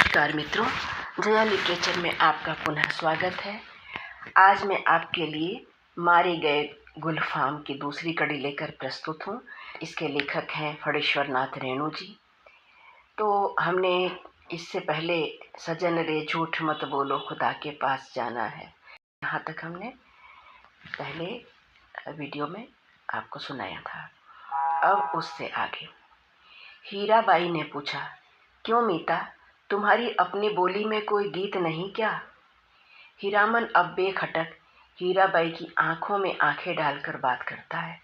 नमस्कार मित्रों, जया लिटरेचर में आपका पुनः स्वागत है। आज मैं आपके लिए मारे गए गुलफाम की दूसरी कड़ी लेकर प्रस्तुत हूँ। इसके लेखक हैं फणेश्वर नाथ रेणु जी। तो हमने इससे पहले सजन रे झूठ मत बोलो खुदा के पास जाना है, यहाँ तक हमने पहले वीडियो में आपको सुनाया था। अब उससे आगे हीराबाई ने पूछा, क्यों मीता, तुम्हारी अपनी बोली में कोई गीत नहीं क्या? हीरामन अब बेखटक हीराबाई की आंखों में आंखें डालकर बात करता है।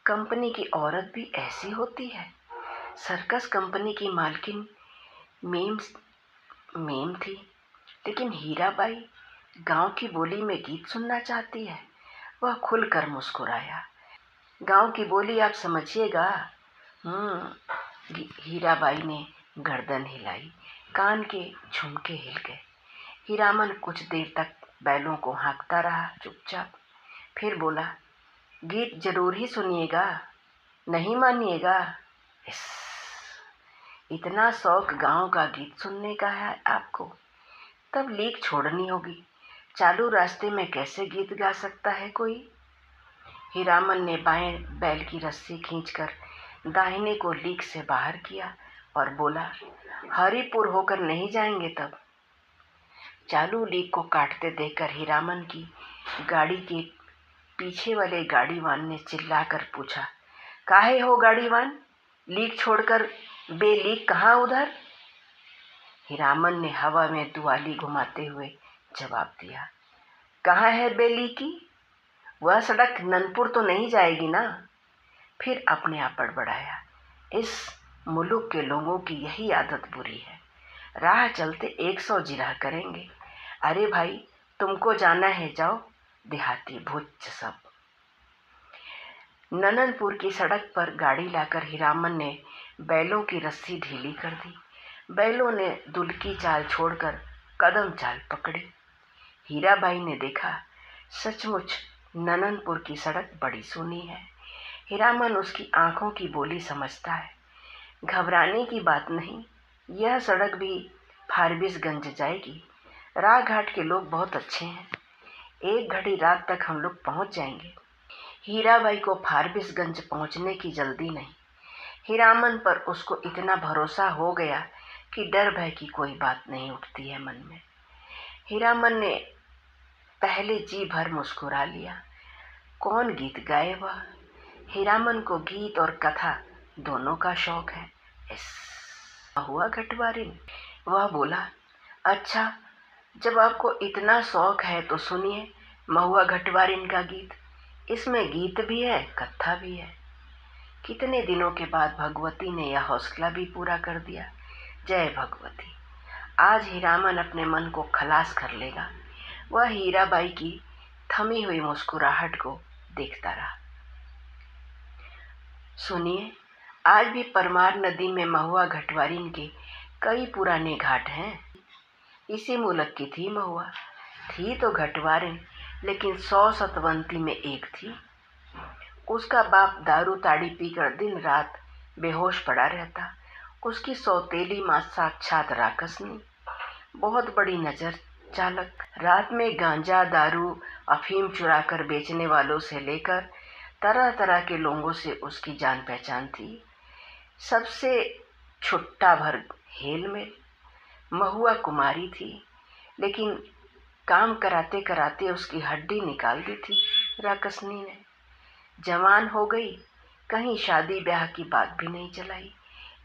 कंपनी की औरत भी ऐसी होती है। सर्कस कंपनी की मालकिन मीम थी, लेकिन हीराबाई गांव की बोली में गीत सुनना चाहती है। वह खुलकर मुस्कुराया। गांव की बोली आप समझिएगा। हीराबाई ने गर्दन हिलाई। कान के झुमके हिल गए। हीरामन कुछ देर तक बैलों को हाँकता रहा चुपचाप, फिर बोला, गीत जरूर ही सुनिएगा, नहीं मानिएगा? इतना शौक गांव का गीत सुनने का है आपको? तब लीक छोड़नी होगी। चालू रास्ते में कैसे गीत गा सकता है कोई? हीरामन ने बाएं बैल की रस्सी खींचकर दाहिने को लीक से बाहर किया और बोला, हरिपुर होकर नहीं जाएंगे तब? चालू लीक को काटते देखकर हीरामन की गाड़ी के पीछे वाले गाड़ीवान ने चिल्लाकर पूछा, काहे हो गाड़ीवान, लीक छोड़कर बेलीक कहाँ उधर? हीरामन ने हवा में दुआली घुमाते हुए जवाब दिया, कहाँ है बेलीकी? वह सड़क ननपुर तो नहीं जाएगी ना? फिर अपने आप बड़बड़ाया, इस मुल्क के लोगों की यही आदत बुरी है, राह चलते 100 जिरह करेंगे। अरे भाई, तुमको जाना है जाओ, देहाती भुच्च सब। नननपुर की सड़क पर गाड़ी लाकर हीरामन ने बैलों की रस्सी ढीली कर दी। बैलों ने दुलकी चाल छोड़कर कदम चाल पकड़ी। हीराबाई ने देखा, सचमुच नननपुर की सड़क बड़ी सूनी है। हीरामन उसकी आंखों की बोली समझता है। घबराने की बात नहीं, यह सड़क भी फारबिसगंज जाएगी। राह घाट के लोग बहुत अच्छे हैं। एक घड़ी रात तक हम लोग पहुंच जाएंगे। हीराबाई को फारबिसगंज पहुंचने की जल्दी नहीं। हीरामन पर उसको इतना भरोसा हो गया कि डर भय की कोई बात नहीं उठती है मन में। हीरामन ने पहले जी भर मुस्कुरा लिया। कौन गीत गाए वह? हीरामन को गीत और कथा दोनों का शौक है। हुआ घटवारिन, वह बोला, अच्छा, जब आपको इतना शौक है तो सुनिए महुआ घटवारिन का गीत। इसमें गीत भी है, कथा भी है। कितने दिनों के बाद भगवती ने यह हौसला भी पूरा कर दिया। जय भगवती। आज हीरामन अपने मन को खलास कर लेगा। वह हीराबाई की थमी हुई मुस्कुराहट को देखता रहा। सुनिए, आज भी परमार नदी में महुआ घटवारिन के कई पुराने घाट हैं। इसी मुल्क की थी महुआ। थी तो घटवारिन, लेकिन 100 सतवंती में एक थी। उसका बाप दारू ताड़ी पीकर दिन रात बेहोश पड़ा रहता। उसकी सौतेली माँ साक्षात राकसनी, बहुत बड़ी नजर चालक। रात में गांजा, दारू, अफीम चुरा कर बेचने वालों से लेकर तरह तरह के लोगों से उसकी जान पहचान थी। सबसे छुट्टा भर हेल में। महुआ कुमारी थी, लेकिन काम कराते कराते उसकी हड्डी निकाल दी थी राकसनी ने। जवान हो गई, कहीं शादी ब्याह की बात भी नहीं चलाई।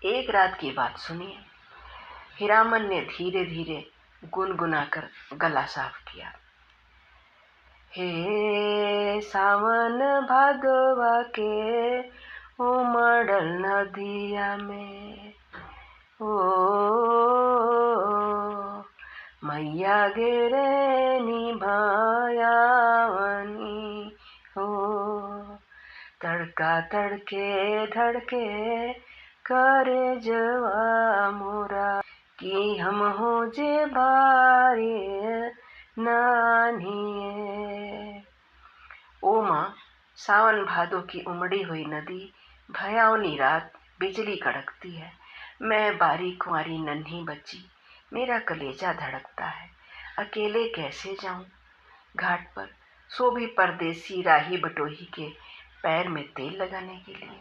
एक रात की बात सुनिए। हीरामन ने धीरे धीरे गुनगुनाकर गला साफ किया। हे सावन भादवा के उमड़ल नदिया में, ओ मैया गेरे निभायावनी हो। तड़का तड़के धड़के करे जवा मोरा, कि हम हो जे बारे नानिए। ओ माँ, सावन भादो की उमड़ी हुई नदी, भयावनी रात, बिजली कड़कती है। मैं बारी कुंवारी नन्ही बच्ची मेरा कलेजा धड़कता है, अकेले कैसे जाऊं घाट पर, सो भी परदेसी राही बटोही के पैर में तेल लगाने के लिए।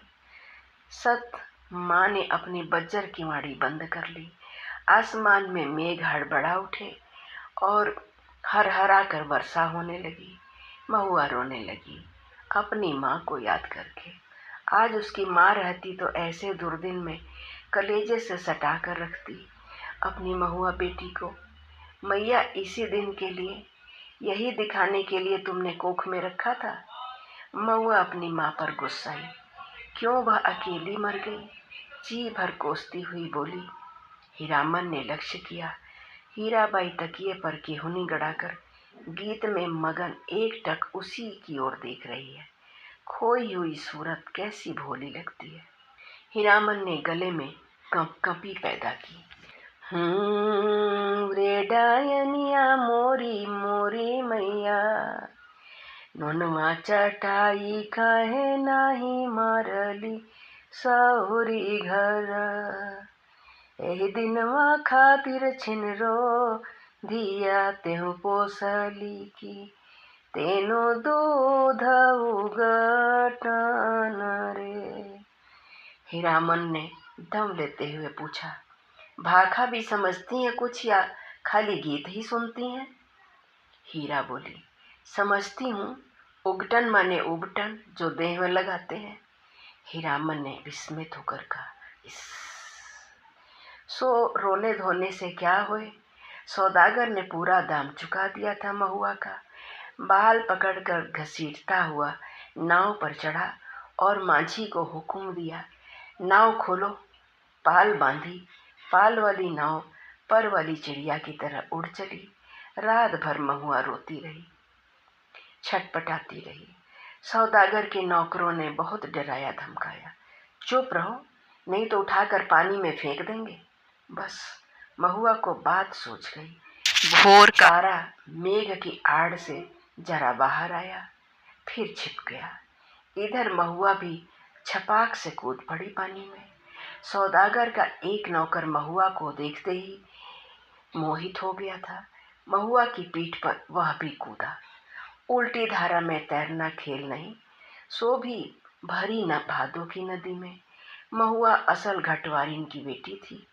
सत माँ ने अपनी बज्जर की माड़ी बंद कर ली। आसमान में मेघ हड़बड़ा उठे और हरहरा कर वर्षा होने लगी। महुआ रोने लगी अपनी माँ को याद करके। आज उसकी माँ रहती तो ऐसे दुर्दिन में कलेजे से सटा कर रखती अपनी महुआ बेटी को। मैया, इसी दिन के लिए, यही दिखाने के लिए तुमने कोख में रखा था। महुआ अपनी माँ पर गुस्साई, क्यों वह अकेली मर गई। जी भर कोसती हुई बोली। हीरामन ने लक्ष्य किया, हीराबाई तकिए पर केहुनी गड़ाकर गीत में मगन एकटक उसी की ओर देख रही है। खोई हुई सूरत कैसी भोली लगती है। हीरामन ने गले में कंपी पैदा की। रे डायनिया मोरी मोरी मैया, नोनवा चटाई काहे नाही मारली सौरी घर। एही दिनवा खातिर छिनरो धिया तेहु पोसली की, तेनो दूध उगटन रे। हीरामन ने दम लेते हुए पूछा, भाखा भी समझती हैं कुछ या खाली गीत ही सुनती हैं। हीरा बोली, समझती हूँ, उगटन माने उबटन जो देह में लगाते हैं। हीरामन ने विस्मित होकर कहा, इस सो रोने धोने से क्या होए। सौदागर ने पूरा दाम चुका दिया था महुआ का। बाल पकड़कर घसीटता हुआ नाव पर चढ़ा और माझी को हुक्म दिया, नाव खोलो। पाल बांधी। पाल वाली नाव पर वाली चिड़िया की तरह उड़ चली। रात भर महुआ रोती रही, छटपटाती रही। सौदागर के नौकरों ने बहुत डराया धमकाया, चुप रहो नहीं तो उठाकर पानी में फेंक देंगे। बस महुआ को बात सूझ गई। भोर का तारा मेघ की आड़ से जरा बाहर आया, फिर छिप गया। इधर महुआ भी छपाक से कूद पड़ी पानी में। सौदागर का एक नौकर महुआ को देखते ही मोहित हो गया था। महुआ की पीठ पर वह भी कूदा। उल्टी धारा में तैरना खेल नहीं, सो भी भरी न भादों की नदी में। महुआ असल घटवारिन की बेटी थी।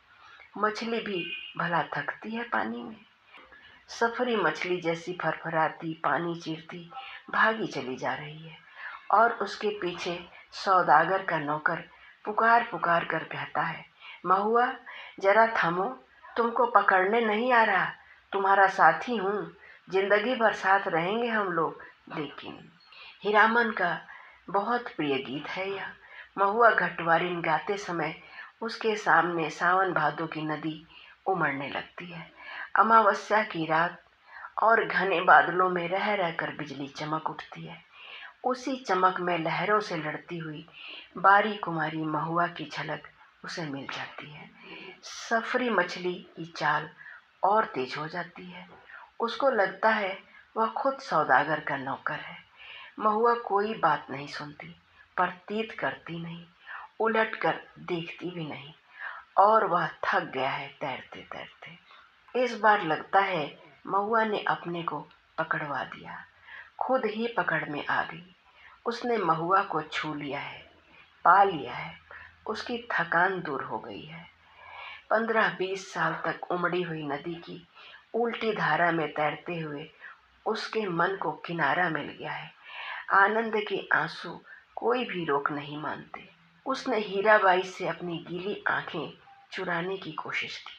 मछली भी भला थकती है पानी में। सफरी मछली जैसी फरफराती पानी चीरती भागी चली जा रही है और उसके पीछे सौदागर का नौकर पुकार पुकार कर कहता है, महुआ जरा थमो, तुमको पकड़ने नहीं आ रहा, तुम्हारा साथी हूँ, जिंदगी भर साथ रहेंगे हम लोग। लेकिन हीरामन का बहुत प्रिय गीत है यह। महुआ घटवारिन गाते समय उसके सामने सावन भादों की नदी उमड़ने लगती है। अमावस्या की रात और घने बादलों में रह रहकर बिजली चमक उठती है। उसी चमक में लहरों से लड़ती हुई बारी कुमारी महुआ की झलक उसे मिल जाती है। सफरी मछली की चाल और तेज हो जाती है। उसको लगता है वह खुद सौदागर का नौकर है। महुआ कोई बात नहीं सुनती, प्रतीत करती नहीं, उलट कर देखती भी नहीं, और वह थक गया है तैरते तैरते। इस बार लगता है महुआ ने अपने को पकड़वा दिया, खुद ही पकड़ में आ गई। उसने महुआ को छू लिया है, पा लिया है, उसकी थकान दूर हो गई है। 15-20 साल तक उमड़ी हुई नदी की उल्टी धारा में तैरते हुए उसके मन को किनारा मिल गया है। आनंद के आंसू कोई भी रोक नहीं मानते। उसने हीराबाई से अपनी गीली आंखें चुराने की कोशिश की,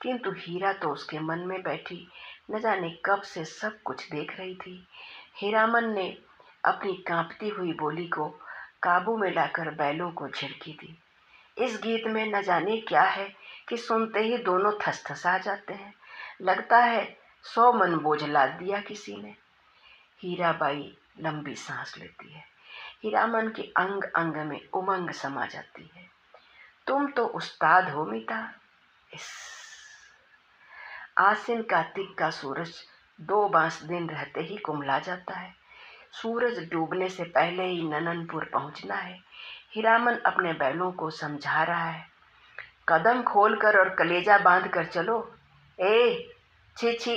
किंतु हीरा तो उसके मन में बैठी न जाने कब से सब कुछ देख रही थी। हीरामन ने अपनी कांपती हुई बोली को काबू में लाकर बैलों को झिड़की दी। इस गीत में न जाने क्या है कि सुनते ही दोनों थसथसा जाते हैं। लगता है 100 मन बोझ लाद दिया किसी ने। हीराबाई लंबी सांस लेती है। हीरामन के अंग अंग में उमंग समा जाती है। तुम तो उस्ताद हो मीता। इस आसिन कार्तिक का सूरज 2 बांस दिन रहते ही कुम्हला जाता है। सूरज डूबने से पहले ही नननपुर पहुंचना है। हीरामन अपने बैलों को समझा रहा है, कदम खोलकर और कलेजा बांध कर चलो, ए छी छी,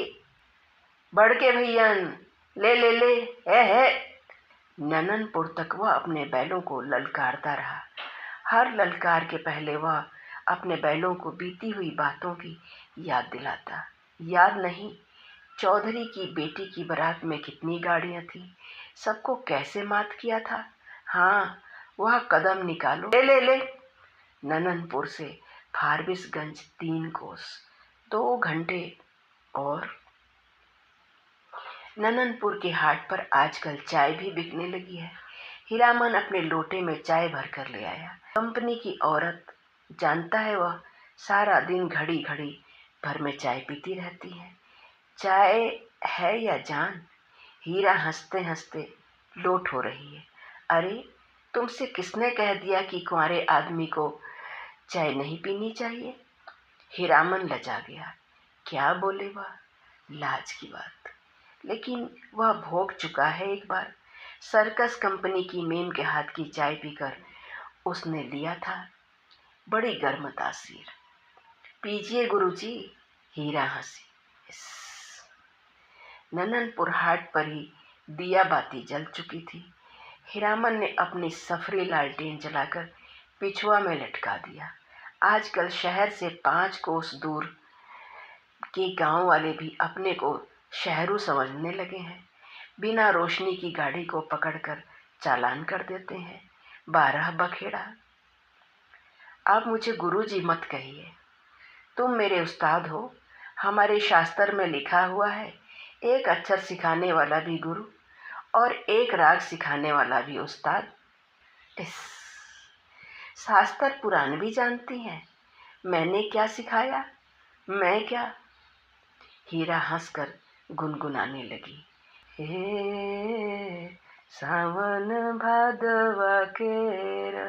बढ़ के भैयन, ले ले ले, है। नननपुर तक वह अपने बैलों को ललकारता रहा। हर ललकार के पहले वह अपने बैलों को बीती हुई बातों की याद दिलाता। याद नहीं, चौधरी की बेटी की बारात में कितनी गाड़ियां थी, सबको कैसे मात किया था। हाँ, वह कदम निकालो, ले ले ले। नननपुर से फारबिसगंज 3 कोस, 2 घंटे। और नननपुर के हाट पर आजकल चाय भी बिकने लगी है। हीरामन अपने लोटे में चाय भर कर ले आया। कंपनी की औरत, जानता है वह सारा दिन घड़ी घड़ी भर में चाय पीती रहती है। चाय है या जान। हीरा हंसते हंसते लोट हो रही है। अरे, तुमसे किसने कह दिया कि कुंवारे आदमी को चाय नहीं पीनी चाहिए। हीरामन लजा गया। क्या बोले वह, लाज की बात। लेकिन वह भोग चुका है एक बार। सर्कस कंपनी की मेम के हाथ की चाय पीकर उसने लिया था बड़ी गर्म तासीर। पीजिए गुरुजी। हीरा हंसी। नननपुर हाट पर ही दिया बाती जल चुकी थी। हीरामन ने अपनी सफरी लालटेन जलाकर पिछुआ में लटका दिया। आजकल शहर से 5 कोस दूर के गांव वाले भी अपने को शहरू समझने लगे हैं। बिना रोशनी की गाड़ी को पकड़कर चालान कर देते हैं। 12 बखेड़ा। आप मुझे गुरुजी मत कहिए, तुम मेरे उस्ताद हो। हमारे शास्त्र में लिखा हुआ है, एक अक्षर सिखाने वाला भी गुरु और एक राग सिखाने वाला भी उस्ताद। इस शास्त्र पुराण भी जानती हैं। मैंने क्या सिखाया, मैं क्या। हीरा हंसकर गुनगुनाने लगी। हे सावन भादवा केरा।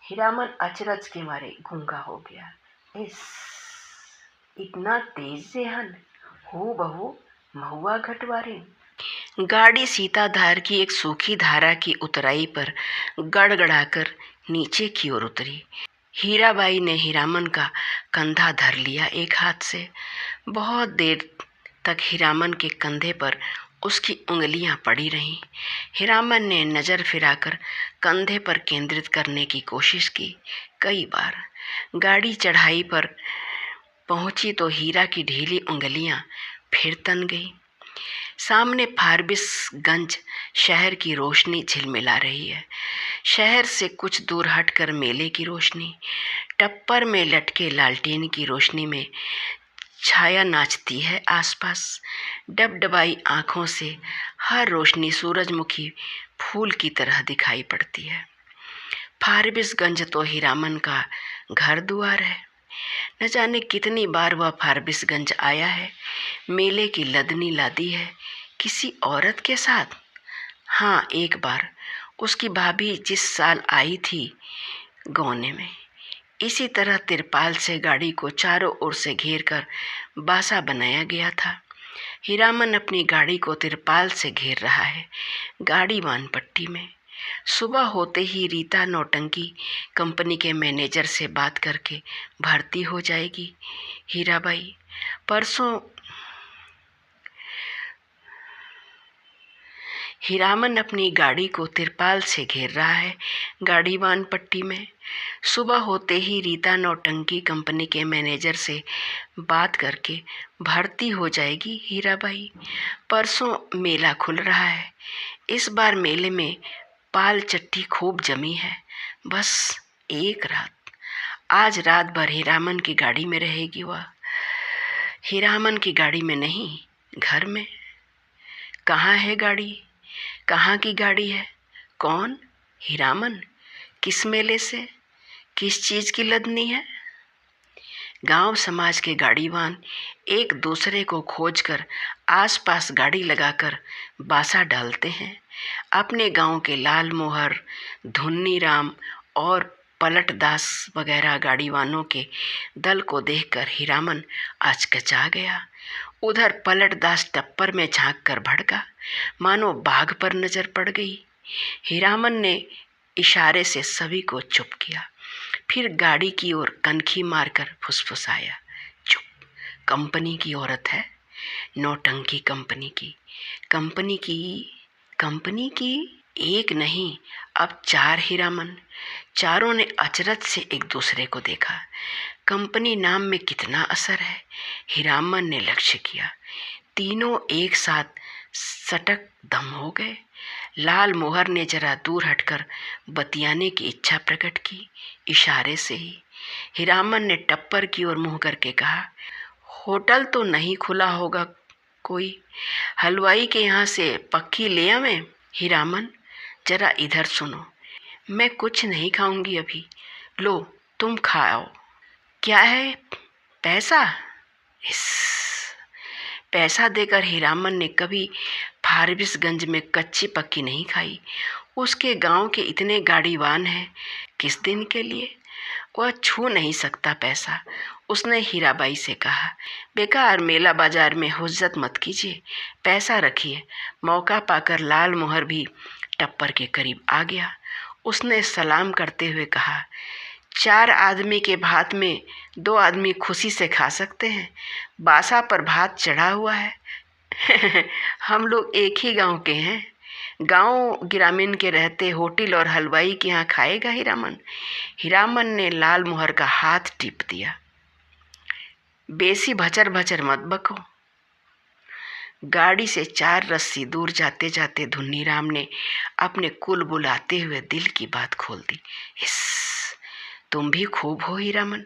हीरामन अचरज के मारे गूंगा हो गया। इस इतना तेज जेहन, हूँ बहू महुआ घटवारे। गाड़ी सीताधार की एक सूखी धारा की उतराई पर गड़गड़ाकर नीचे की ओर उतरी। हीराबाई ने हीरामन का कंधा धर लिया एक हाथ से। बहुत देर तक हीरामन के कंधे पर उसकी उंगलियां पड़ी रहीं। हीरामन ने नज़र फिराकर कंधे पर केंद्रित करने की कोशिश की कई बार। गाड़ी चढ़ाई पर पहुंची तो हीरा की ढीली उंगलियां फिर तन गई। सामने फारबिसगंज शहर की रोशनी झिलमिला रही है। शहर से कुछ दूर हटकर मेले की रोशनी, टप्पर में लटके लालटेन की रोशनी में छाया नाचती है आसपास। डबडबाई आंखों से हर रोशनी सूरजमुखी फूल की तरह दिखाई पड़ती है। फारबिसगंज तो हीरामन का घर दुआर है। न जाने कितनी बार वह फारबिसगंज आया है। मेले की लदनी लादी है किसी औरत के साथ। हाँ, एक बार उसकी भाभी जिस साल आई थी गौने में, इसी तरह तिरपाल से गाड़ी को चारों ओर से घेर कर बासा बनाया गया था। हीरामन अपनी गाड़ी को तिरपाल से घेर रहा है, गाड़ी वानपट्टी में। सुबह होते ही रीता नौटंकी कंपनी के मैनेजर से बात करके भर्ती हो जाएगी। हीराबाई परसों। हीरामन अपनी गाड़ी को तिरपाल से घेर रहा है, गाड़ी वानपट्टी में। सुबह होते ही रीता नौटंकी कंपनी के मैनेजर से बात करके भर्ती हो जाएगी हीराबाई। परसों मेला खुल रहा है। इस बार मेले में पाल चट्टी खूब जमी है। बस एक रात, आज रात भर हीरामन की गाड़ी में रहेगी वह। हीरामन की गाड़ी में नहीं, घर में। कहाँ है गाड़ी, कहाँ की गाड़ी है, कौन? हीरामन। किस मेले से, किस चीज़ की लदनी है? गांव समाज के गाड़ीवान एक दूसरे को खोजकर आसपास गाड़ी लगाकर बासा डालते हैं। अपने गांव के लाल मोहर, धुन्नी राम और पलटदास वगैरह गाड़ीवानों के दल को देखकर हीरामन आचकचा गया। उधर पलटदास टप्पर में झांक कर भड़का, मानो बाघ पर नजर पड़ गई। हीरामन ने इशारे से सभी को चुप किया, फिर गाड़ी की ओर कनखी मारकर फुसफुसाया, चुप कंपनी की औरत है, नौटंकी कंपनी की एक नहीं, अब 4 हीरामन। चारों ने अचरज से एक दूसरे को देखा। कंपनी नाम में कितना असर है। हीरामन ने लक्ष्य किया। तीनों एक साथ सटक दम हो गए। लाल मोहर ने जरा दूर हटकर बतियाने की इच्छा प्रकट की, इशारे से ही। हीरामन ने टप्पर की ओर मुंह करके कहा, होटल तो नहीं खुला होगा कोई? हलवाई के यहाँ से पक्की ले आवें? हीरामन, जरा इधर सुनो, मैं कुछ नहीं खाऊंगी अभी। लो तुम खाओ। क्या है? पैसा? इस पैसा देकर हीरामन ने कभी फारबिसगंज में कच्ची पक्की नहीं खाई। उसके गांव के इतने गाड़ीवान हैं, किस दिन के लिए? वह छू नहीं सकता पैसा। उसने हीराबाई से कहा, बेकार मेला बाजार में हुज्जत मत कीजिए, पैसा रखिए। मौका पाकर लाल मोहर भी टप्पर के करीब आ गया। उसने सलाम करते हुए कहा, 4 आदमी के भात में 2 आदमी खुशी से खा सकते हैं। बासा पर भात चढ़ा हुआ है। हम लोग एक ही गांव के हैं। गांव ग्रामीण के रहते होटल और हलवाई के यहाँ खाएगा हीरामन? हीरामन ने लाल मोहर का हाथ टीप दिया। बेसी भचर भचर मत बको। गाड़ी से 4 रस्सी दूर जाते जाते धुन्नीराम ने अपने कुल बुलाते हुए दिल की बात खोल दी। इस तुम भी खूब हो हीरामन।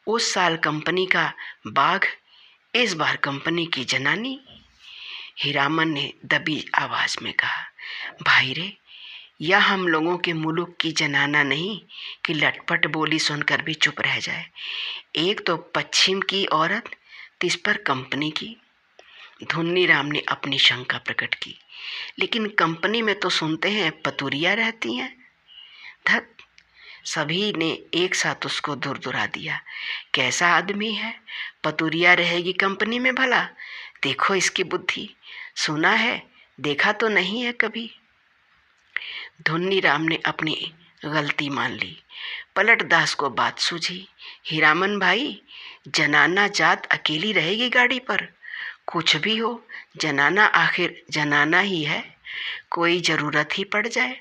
उस साल कंपनी का बाघ, इस बार कंपनी की जनानी। हीरामन ने दबी आवाज में कहा, भाई रे, यह हम लोगों के मुल्क की जनाना नहीं कि लटपट बोली सुनकर भी चुप रह जाए। एक तो पश्चिम की औरत, तिस पर कंपनी की। धुन्नीराम ने अपनी शंका प्रकट की, लेकिन कंपनी में तो सुनते हैं पतुरिया रहती हैं। धत, सभी ने एक साथ उसको दुरदुरा दिया। कैसा आदमी है, पतुरिया रहेगी कंपनी में भला? देखो इसकी बुद्धि। सुना है, देखा तो नहीं है कभी। धुन्नीराम ने अपनी गलती मान ली। पलटदास को बात सूझी। हीरामन भाई, जनाना जात अकेली रहेगी गाड़ी पर? कुछ भी हो, जनाना आखिर जनाना ही है, कोई जरूरत ही पड़ जाए।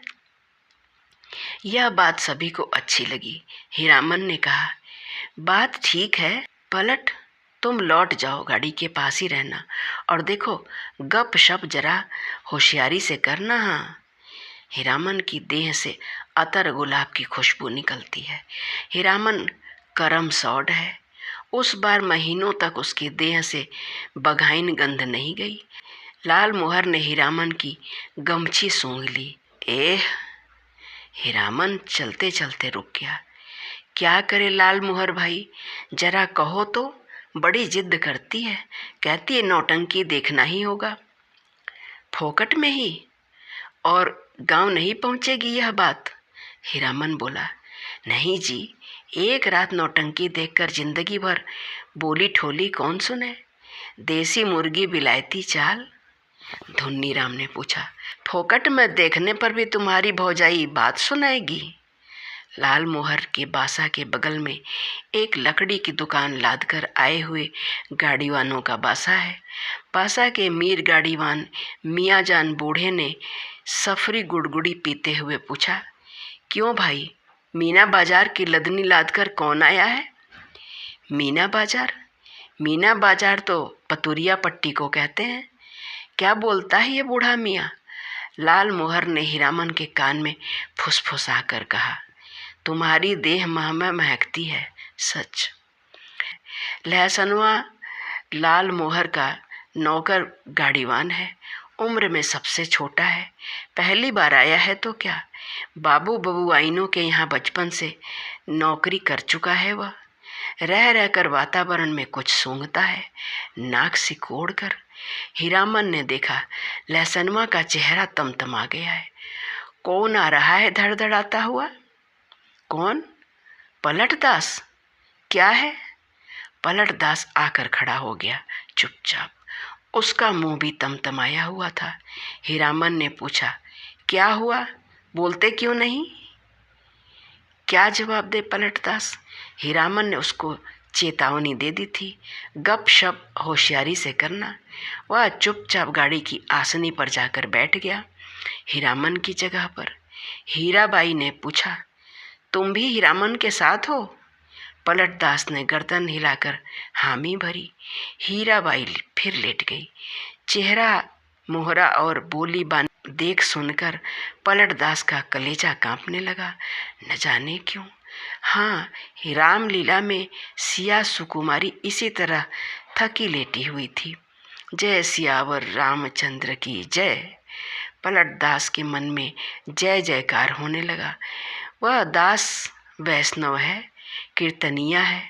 यह बात सभी को अच्छी लगी। हीरामन ने कहा, बात ठीक है, पलट तुम लौट जाओ, गाड़ी के पास ही रहना, और देखो गप शप जरा होशियारी से करना। हाँ। हीरामन की देह से अतर गुलाब की खुशबू निकलती है। हीरामन करम सौड है। उस बार महीनों तक उसकी देह से बघाइन गंध नहीं गई। लाल मोहर ने हीरामन की गमछी सूंघ ली। एह! हीरामन चलते चलते रुक गया। क्या करे लाल मोहर भाई, जरा कहो तो। बड़ी जिद करती है, कहती है नौटंकी देखना ही होगा। फोकट में ही? और गांव नहीं पहुंचेगी यह बात? हीरामन बोला, नहीं जी, एक रात नौटंकी देखकर जिंदगी भर बोली ठोली कौन सुने? देसी मुर्गी बिलायती चाल। धुन्नीराम ने पूछा, फोकट में देखने पर भी तुम्हारी भौजाई बात सुनाएगी? लाल मोहर के बासा के बगल में एक लकड़ी की दुकान लादकर आए हुए गाड़ीवानों का बासा है। बासा के मीर गाड़ीवान मियाँ जान बूढ़े ने सफरी गुड़गुड़ी पीते हुए पूछा, क्यों भाई, मीना बाजार की लदनी लादकर कौन आया है? मीना बाजार? मीना बाजार तो पतुरिया पट्टी को कहते हैं। क्या बोलता है ये बूढ़ा मियाँ? लाल मोहर ने हीरामन के कान में फुसफुसा कर कहा, तुम्हारी देह मह में महकती है, सच। लहसनवा लाल मोहर का नौकर गाड़ीवान है, उम्र में सबसे छोटा है, पहली बार आया है तो क्या, बाबू बबुआइनों के यहाँ बचपन से नौकरी कर चुका है। वह रह रहकर वातावरण में कुछ सूंघता है, नाक सिकोड़ कर। हीरामन ने देखा, लहसनवा का चेहरा तमतमा गया है। कौन आ रहा है धड़धड़ाता हुआ? कौन? पलटदास। क्या है? पलटदास आकर खड़ा हो गया चुपचाप। उसका मुंह भी तमतमाया हुआ था। हीरामन ने पूछा, क्या हुआ, बोलते क्यों नहीं? क्या जवाब दे पलटदास? हीरामन ने उसको चेतावनी दे दी थी, गपशप होशियारी से करना। वह चुपचाप गाड़ी की आसनी पर जाकर बैठ गया, हीरामन की जगह पर। हीराबाई ने पूछा, तुम भी हीरामन के साथ हो? पलटदास ने गर्दन हिलाकर हामी भरी। हीराबाई फिर लेट गई। चेहरा मोहरा और बोली बानी देख सुनकर पलटदास का कलेजा कांपने लगा। न जाने क्यों, हाँ, रामलीला में सिया सुकुमारी इसी तरह थकी लेटी हुई थी। जय सियावर रामचंद्र की जय। पलटदास के मन में जय जयकार होने लगा। वह दास वैष्णव है, कीर्तनिया है।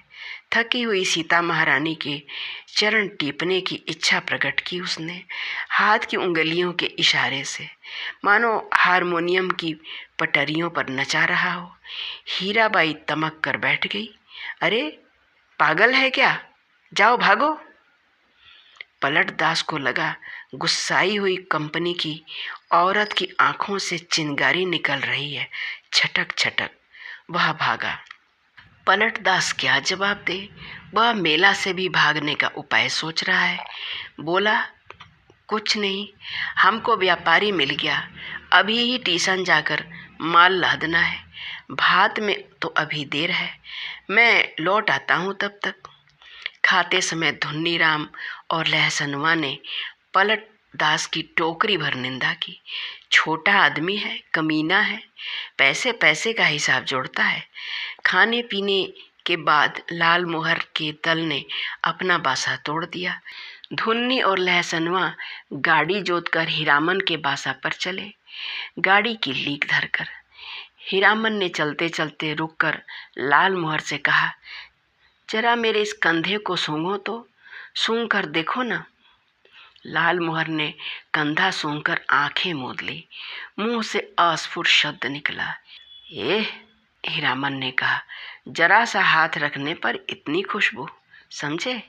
थकी हुई सीता महारानी के चरण टीपने की इच्छा प्रकट की उसने, हाथ की उंगलियों के इशारे से, मानो हारमोनियम की पटरियों पर नचा रहा हो। हीराबाई तमक कर बैठ गई। अरे पागल है क्या? जाओ भागो। पलटदास को लगा गुस्साई हुई कंपनी की औरत की आंखों से चिंगारी निकल रही है। छटक छटक वह भागा। पलटदास क्या जवाब दे? वह मेला से भी भागने का उपाय सोच रहा है। बोला, कुछ नहीं, हमको व्यापारी मिल गया, अभी ही टीसन जाकर माल लादना है। भात में तो अभी देर है, मैं लौट आता हूँ तब तक। खाते समय धुन्नीराम और लहसनवा ने पलटदास की टोकरी भर निंदा की। छोटा आदमी है, कमीना है, पैसे पैसे का हिसाब जोड़ता है। खाने पीने के बाद लाल मोहर के दल ने अपना बासा तोड़ दिया। धुन्नी और लहसनवा गाड़ी जोतकर हीरामन के बासा पर चले, गाड़ी की लीक धरकर। हीरामन ने चलते चलते रुककर लाल मोहर से कहा, जरा मेरे इस कंधे को सूंघो तो, सूंघ कर देखो ना। लाल मोहर ने कंधा सूंघकर आंखें मूंद ली। मुंह से अस्फुट शब्द निकला, हीरामन ने कहा, जरा सा हाथ रखने पर इतनी खुशबू, समझे?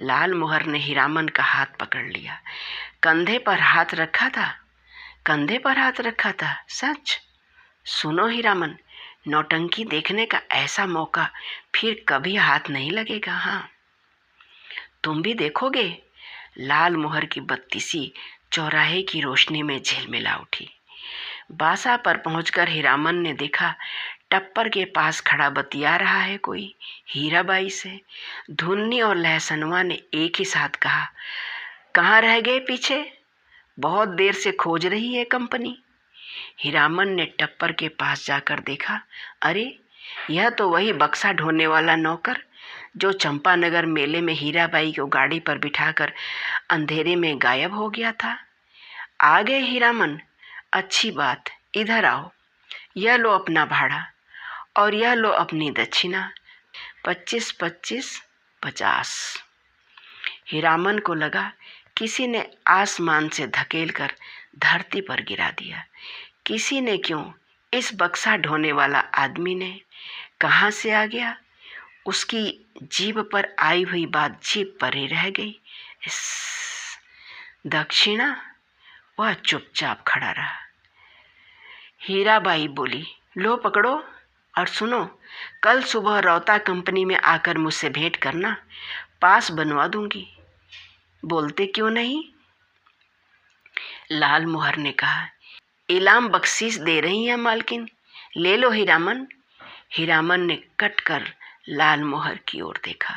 लाल मोहर ने हीरामन का हाथ पकड़ लिया। कंधे पर हाथ रखा था? कंधे पर हाथ रखा था, सच? सुनो हीरामन, नौटंकी देखने का ऐसा मौका फिर कभी हाथ नहीं लगेगा। हाँ, तुम भी देखोगे? लाल मोहर की बत्तीसी चौराहे की रोशनी में झिलमिला उठी। बासा पर पहुंचकर हीरामन ने देखा, टप्पर के पास खड़ा बतिया रहा है कोई हीराबाई से। धुन्नी और लहसनवा ने एक ही साथ कहा, कहाँ रह गए पीछे? बहुत देर से खोज रही है कंपनी। हीरामन ने टप्पर के पास जाकर देखा, अरे यह तो वही बक्सा ढोने वाला नौकर जो चंपानगर मेले में हीराबाई को गाड़ी पर बिठाकर अंधेरे में गायब हो गया था। आ गए हीरामन, अच्छी बात, इधर आओ। यह लो अपना भाड़ा और यह लो अपनी दक्षिणा, 25-25, 50। हीरामन को लगा किसी ने आसमान से धकेल कर धरती पर गिरा दिया। किसी ने क्यों, इस बक्सा ढोने वाला आदमी ने। कहाँ से आ गया? उसकी जीभ पर आई हुई बात जीभ पर ही रह गई। इस दक्षिणा? वह चुपचाप खड़ा रहा। हीराबाई बोली, लो पकड़ो और सुनो, कल सुबह रौता कंपनी में आकर मुझसे भेंट करना, पास बनवा दूंगी। बोलते क्यों नहीं? लाल मोहर ने कहा, इलाम बख्शीश दे रही हैं मालकिन, ले लो हीरामन। हीरामन ने कट कर लाल मोहर की ओर देखा।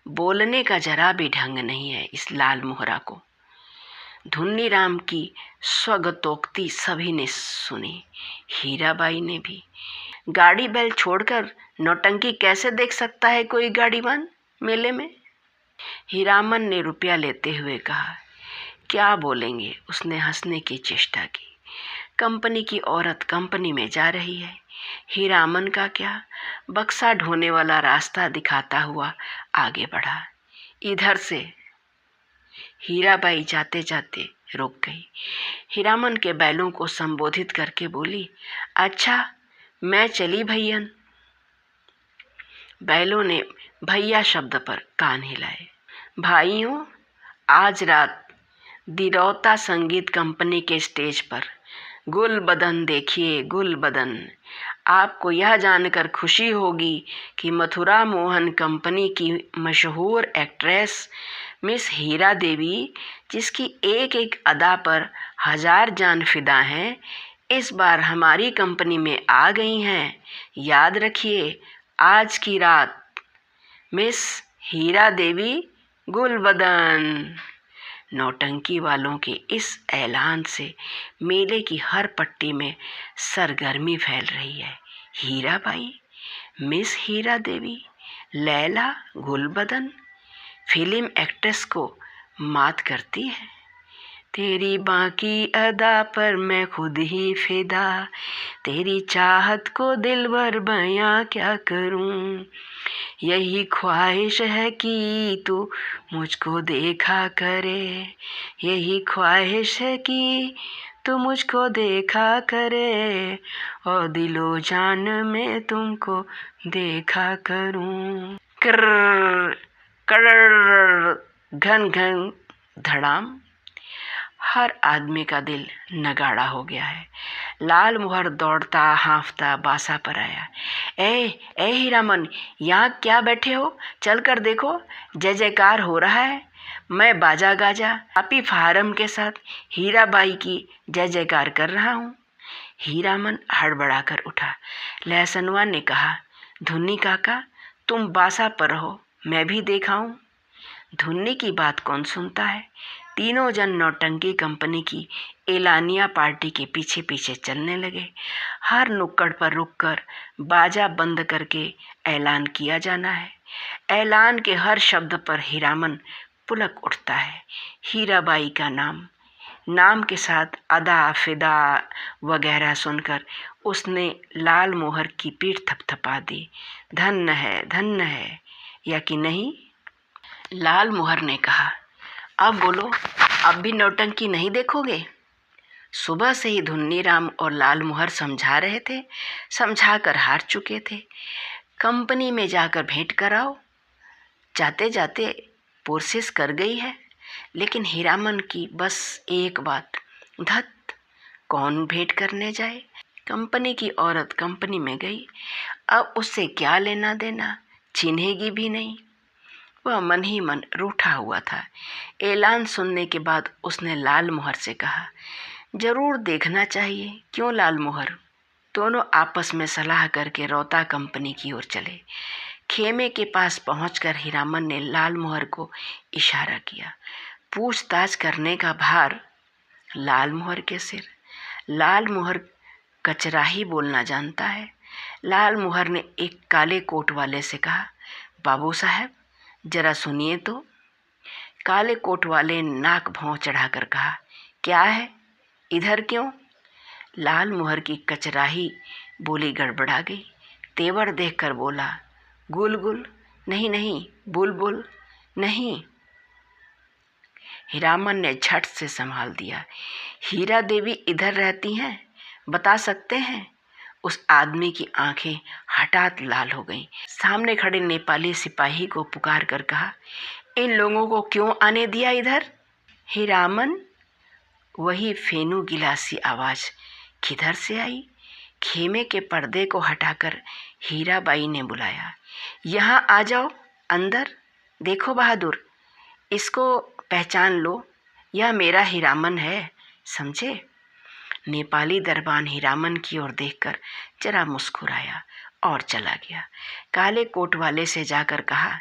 बोलने का जरा भी ढंग नहीं है इस लाल मोहरा को। धुन्नीराम की स्वगतोक्ति सभी ने सुनी, हीराबाई ने भी। गाड़ी बैल छोड़कर नौटंकी कैसे देख सकता है कोई गाड़ीवान मेले में? हीरामन ने रुपया लेते हुए कहा, क्या बोलेंगे? उसने हंसने की चेष्टा की। कंपनी की औरत कंपनी में जा रही है, हीरामन का क्या? बक्सा ढोने वाला रास्ता दिखाता हुआ आगे बढ़ा। इधर से। हीराबाई जाते जाते रुक गई। हीरामन के बैलों को संबोधित करके बोली, अच्छा मैं चली भैयन। बैलों ने भैया शब्द पर कान हिलाए। भाइयों, आज रात दिरौता संगीत कंपनी के स्टेज पर गुल बदन देखिए, गुल बदन। आपको यह जानकर खुशी होगी कि मथुरा मोहन कंपनी की मशहूर एक्ट्रेस मिस हीरा देवी, जिसकी एक एक अदा पर 1000 जान फिदा हैं, इस बार हमारी कंपनी में आ गई हैं। याद रखिए, आज की रात मिस हीरा देवी गुलबदन। नौटंकी वालों के इस ऐलान से मेले की हर पट्टी में सरगर्मी फैल रही है। हीराबाई, मिस हीरा देवी, लैला गुलबदन फिल्म एक्ट्रेस को मात करती है। तेरी बाकी अदा पर मैं खुद ही फिदा, तेरी चाहत को दिल भर बयां क्या करूं। यही ख्वाहिश है कि तू मुझको देखा करे, यही ख्वाहिश है कि तू मुझको देखा करे, और दिलो जान में तुमको देखा करूं। कर कर घन घन धड़ाम। हर आदमी का दिल नगाड़ा हो गया है। लाल मुहर दौड़ता हाँफता बासा पर आया। ए हीरामन, यहाँ क्या बैठे हो? चल कर देखो, जय जयकार हो रहा है। मैं बाजा गाजा आपी फारम के साथ हीराबाई की जय जयकार कर रहा हूँ। हीरामन हड़बड़ाकर उठा। लहसनवा ने कहा, धुन्नी काका, तुम बासा पर रहो, मैं भी देखाऊं। धुन्नी की बात कौन सुनता है। तीनों जन नौटंकी कंपनी की एलानिया पार्टी के पीछे पीछे चलने लगे। हर नुक्कड़ पर रुककर बाजा बंद करके ऐलान किया जाना है। ऐलान के हर शब्द पर हीरामन पुलक उठता है। हीराबाई का नाम के साथ अदा फिदा वगैरह सुनकर उसने लाल मोहर की पीठ थपथपा दी। धन्य है या कि नहीं? लाल मोहर ने कहा, अब बोलो, अब भी नौटंकी नहीं देखोगे? सुबह से ही धुन्नीराम और लाल मोहर समझा रहे थे, समझा कर हार चुके थे। कंपनी में जाकर भेंट कराओ। जाते जाते पुरसिस कर गई है, लेकिन हीरामन की बस एक बात, धत, कौन भेंट करने जाए। कंपनी की औरत कंपनी में गई, अब उससे क्या लेना देना, चिन्हेगी भी नहीं। वह मन ही मन रूठा हुआ था। ऐलान सुनने के बाद उसने लाल मोहर से कहा, जरूर देखना चाहिए। क्यों लाल मोहर? दोनों आपस में सलाह करके रौता कंपनी की ओर चले। खेमे के पास पहुंचकर हीरामन ने लाल मोहर को इशारा किया। पूछताछ करने का भार लाल मोहर के सिर। लाल मोहर कचराही बोलना जानता है। लाल मोहर ने एक काले कोट वाले से कहा, बाबू साहब, जरा सुनिए तो। काले कोट वाले नाक भौं चढ़ाकर कहा, क्या है, इधर क्यों? लाल मोहर की कचराही बोली गड़बड़ा गई। तेवर देखकर बोला, गुल, नहीं, बुलबुल, नहीं। हीरामन ने झट से संभाल दिया। हीरा देवी इधर रहती हैं, बता सकते हैं? उस आदमी की आंखें हठात लाल हो गईं। सामने खड़े नेपाली सिपाही को पुकार कर कहा, इन लोगों को क्यों आने दिया इधर? हीरामन, वही फेनू गिलासी आवाज किधर से आई? खेमे के पर्दे को हटाकर हीराबाई ने बुलाया, यहाँ आ जाओ अंदर। देखो बहादुर, इसको पहचान लो, यह मेरा हीरामन है, समझे? नेपाली दरबान हीरामन की ओर देखकर जरा मुस्कुराया और चला गया। काले कोट वाले से जाकर कहा,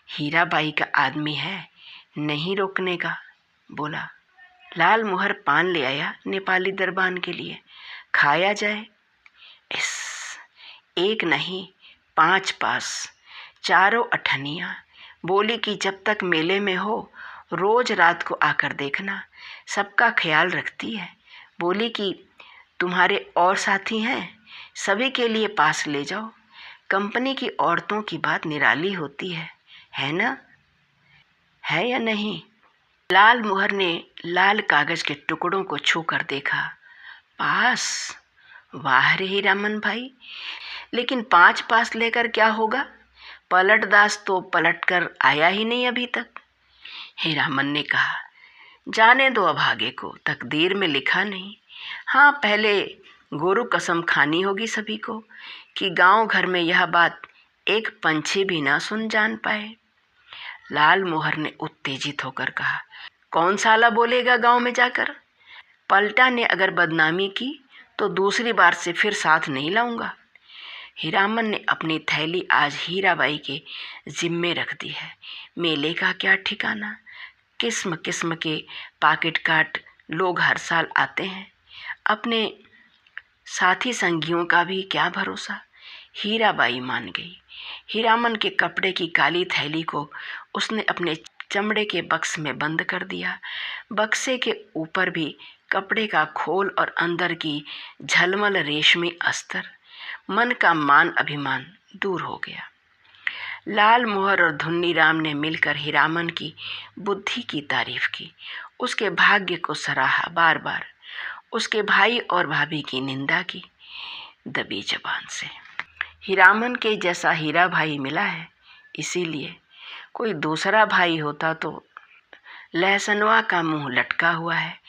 हीराबाई का आदमी है, नहीं रोकने का, बोला। लाल मोहर पान ले आया नेपाली दरबान के लिए, खाया जाए। इस एक नहीं 5 पास, चारों अठनियाँ। बोली कि जब तक मेले में हो रोज रात को आकर देखना, सबका ख्याल रखती है। बोली कि तुम्हारे और साथी हैं, सभी के लिए पास ले जाओ। कंपनी की औरतों की बात निराली होती है ना? है या नहीं? लाल मोहर ने लाल कागज के टुकड़ों को छू कर देखा। पास? वाह रे हीरामन भाई, लेकिन 5 पास लेकर क्या होगा? पलटदास तो पलट कर आया ही नहीं अभी तक। हीरामन ने कहा, जाने दो अब आगे को, तकदीर में लिखा नहीं। हाँ, पहले गुरु कसम खानी होगी सभी को कि गांव घर में यह बात एक पंछी भी ना सुन जान पाए। लाल मोहर ने उत्तेजित होकर कहा, कौन साला बोलेगा गांव में जाकर? पलटा ने अगर बदनामी की तो दूसरी बार से फिर साथ नहीं लाऊंगा। हीरामन ने अपनी थैली आज हीराबाई के जिम्मे रख दी है। मेले का क्या ठिकाना, किस्म किस्म के पाकिट काट लोग हर साल आते हैं। अपने साथी संगियों का भी क्या भरोसा। हीराबाई मान गई। हीरामन के कपड़े की काली थैली को उसने अपने चमड़े के बक्स में बंद कर दिया। बक्से के ऊपर भी कपड़े का खोल और अंदर की झलमल रेशमी अस्तर। मन का मान अभिमान दूर हो गया। लाल मोहर और धुन्नी राम ने मिलकर हीरामन की बुद्धि की तारीफ की, उसके भाग्य को सराहा, बार बार उसके भाई और भाभी की निंदा की दबी जबान से। हीरामन के जैसा हीरा भाई मिला है, इसीलिए कोई दूसरा भाई होता तो। लहसनवा का मुंह लटका हुआ है।